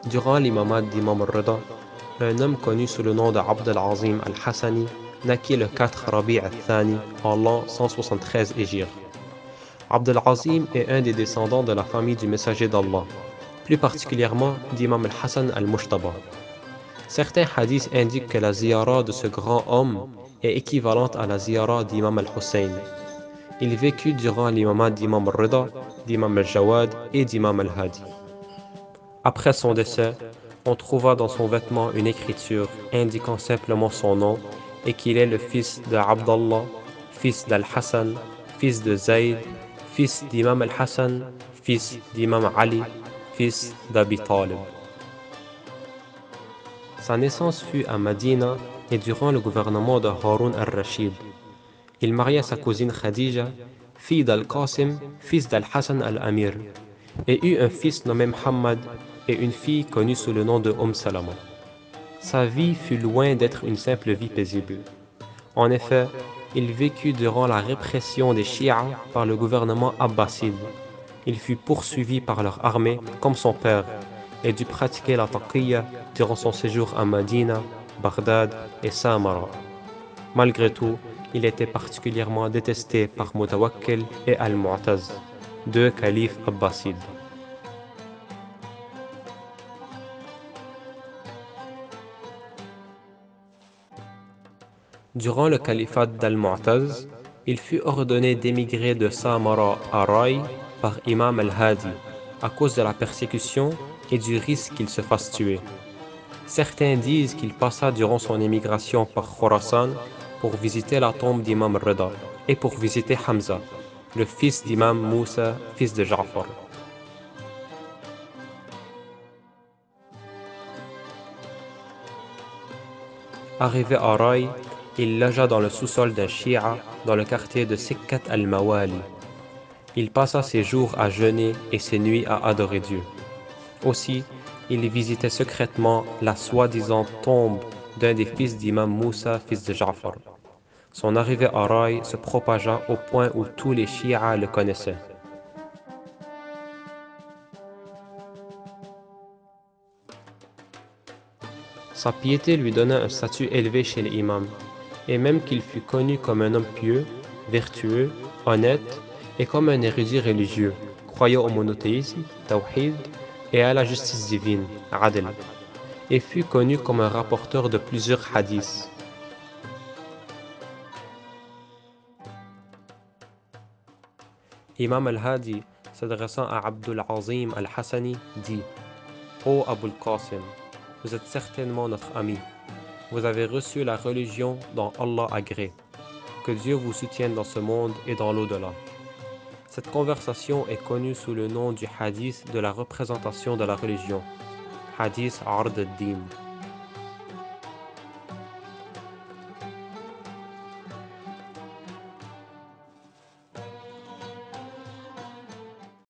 Durant l'imamat d'Imam al-Rida, un homme connu sous le nom de Abd al-Azim al-Hassani naquit le 4 Rabi' al-Thani en l'an 173 Hégire. Abd al-Azim est un des descendants de la famille du messager d'Allah, plus particulièrement d'Imam al-Hassan al-Mushtaba. Certains hadiths indiquent que la ziyara de ce grand homme est équivalente à la ziyara d'Imam al-Hussein. Il vécut durant l'imamat d'Imam al-Rida, d'Imam al-Jawad et d'Imam al-Hadi. Après son décès, on trouva dans son vêtement une écriture indiquant simplement son nom et qu'il est le fils de Abdallah, fils d'Al-Hassan, fils de Zayd, fils d'Imam al-Hassan, fils d'Imam Ali, fils d'Abi Talib. Sa naissance fut à Madina et durant le gouvernement de Haroun al-Rashid. Il maria sa cousine Khadija, fille d'Al-Qasim, fils d'Al-Hassan al-Amir, et eut un fils nommé Muhammad et une fille connue sous le nom de Salama. Sa vie fut loin d'être une simple vie paisible. En effet, il vécut durant la répression des Shia par le gouvernement abbasside. Il fut poursuivi par leur armée comme son père et dut pratiquer la taqiyya durant son séjour à Madina, Bagdad et Samara. Malgré tout, il était particulièrement détesté par Mutawakkil et Al-Mu'taz, deux califes abbassides. Durant le califat d'Al-Mu'taz, il fut ordonné d'émigrer de Samara à Rai par Imam al-Hadi à cause de la persécution et du risque qu'il se fasse tuer. Certains disent qu'il passa durant son émigration par Khorasan pour visiter la tombe d'Imam al-Rida et pour visiter Hamza, le fils d'Imam Moussa, fils de Ja'far. Arrivé à Rai, il logea dans le sous-sol d'un Shia dans le quartier de Sikkat al-Mawali. Il passa ses jours à jeûner et ses nuits à adorer Dieu. Aussi, il visitait secrètement la soi-disant tombe d'un des fils d'Imam Moussa, fils de Ja'far. Son arrivée à Rai se propagea au point où tous les Shia le connaissaient. Sa piété lui donna un statut élevé chez les imams, et même qu'il fut connu comme un homme pieux, vertueux, honnête, et comme un érudit religieux, croyant au monothéisme, tawhid, et à la justice divine, adl, et fut connu comme un rapporteur de plusieurs hadiths. Imam al-Hadi, s'adressant à Abdul Azim al-Hassani, dit « Ô Abul Qasim, vous êtes certainement notre ami. Vous avez reçu la religion dont Allah agrée. Que Dieu vous soutienne dans ce monde et dans l'au-delà. » Cette conversation est connue sous le nom du hadith de la représentation de la religion, hadith Ard ad-Din.